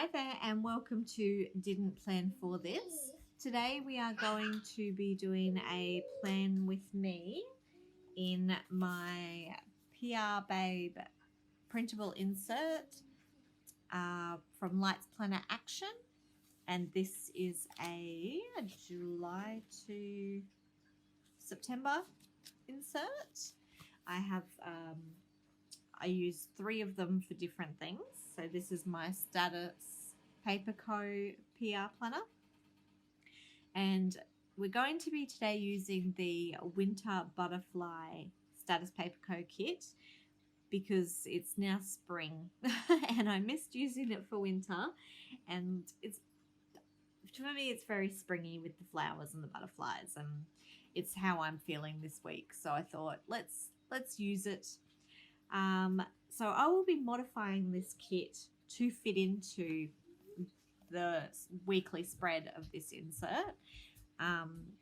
Hi there and welcome to Didn't Plan For This. Today we are going to be doing a plan with me in my PR Babe printable insert from Lights Planner Action, and this is a July to September insert. I use 3 of them for different things. So this is my Statice Paper Co PR planner. And we're going to be today using the Winter Butterfly Statice Paper Co kit because it's now spring and I missed using it for winter, and for me it's very springy with the flowers and the butterflies, and it's how I'm feeling this week. So I thought let's use it. So I will be modifying this kit to fit into the weekly spread of this insert. I'm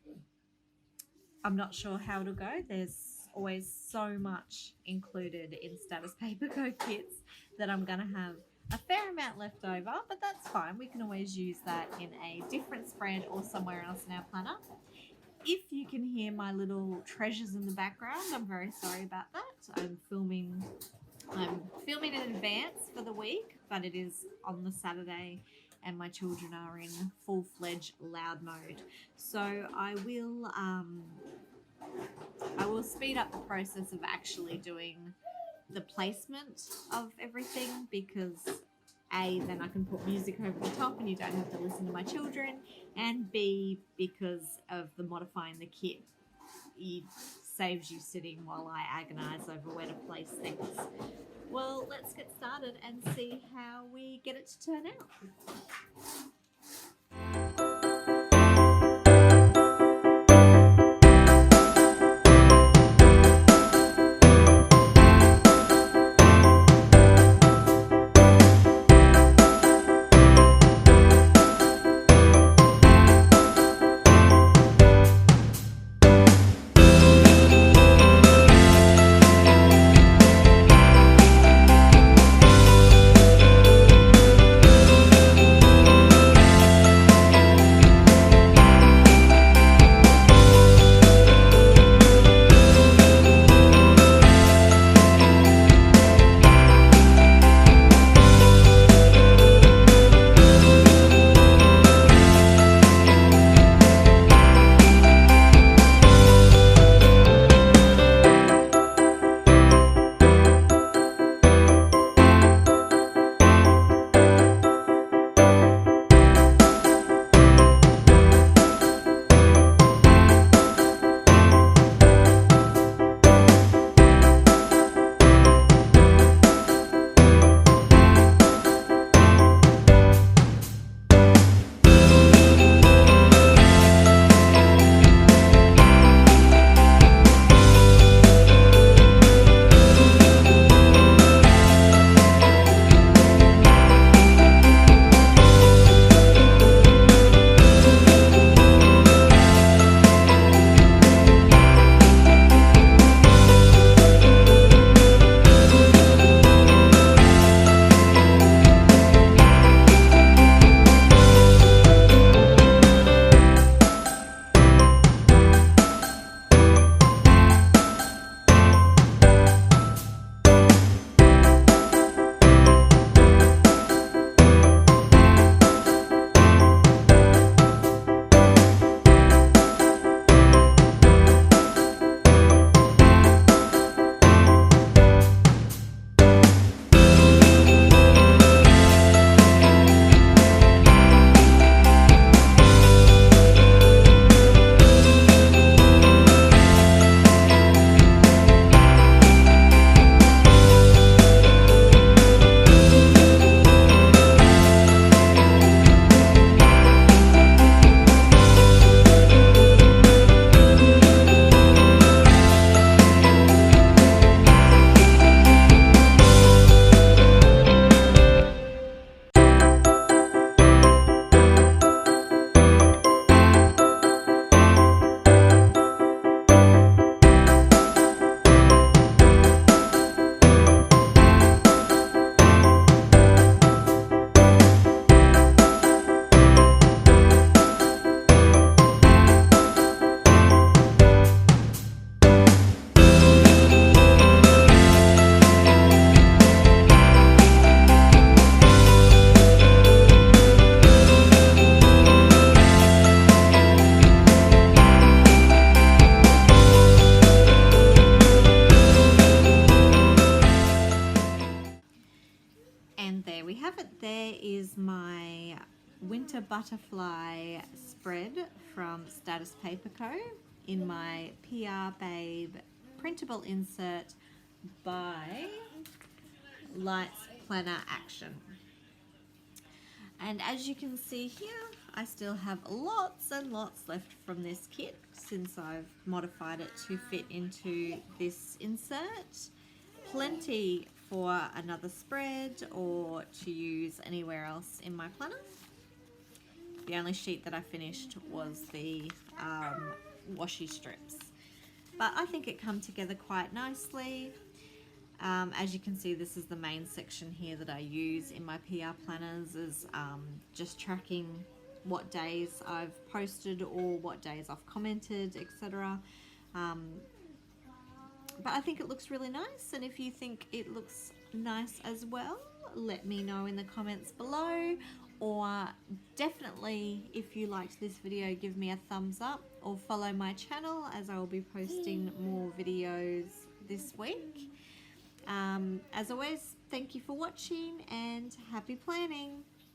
not sure how it'll go. There's always so much included in Statice Paper Co kits that I'm going to have a fair amount left over, but that's fine. We can always use that in a different spread or somewhere else in our planner. If you can hear my little treasures in the background, I'm very sorry about that. I'm filming in advance for the week, but it is on the Saturday and my children are in full-fledged loud mode. So I will speed up the process of actually doing the placement of everything, because A, then I can put music over the top and you don't have to listen to my children, and B, because of the modifying the kit, it saves you sitting while I agonize over where to place things. Well, let's get started and see how we get it to turn out. there we have it. There is my winter butterfly spread from Statice Paper Co in my PR Babe printable insert by Lights Planner Action. And as you can see here, I still have lots and lots left from this kit since I've modified it to fit into this insert. Plenty for another spread or to use anywhere else in my planner. The only sheet that I finished was the washi strips. But I think it come together quite nicely. As you can see, this is the main section here that I use in my PR planners, is just tracking what days I've posted or what days I've commented, etc. But I think it looks really nice, and if you think it looks nice as well, let me know in the comments below, or definitely if you liked this video, give me a thumbs up or follow my channel, as I will be posting more videos this week. As always, thank you for watching and happy planning.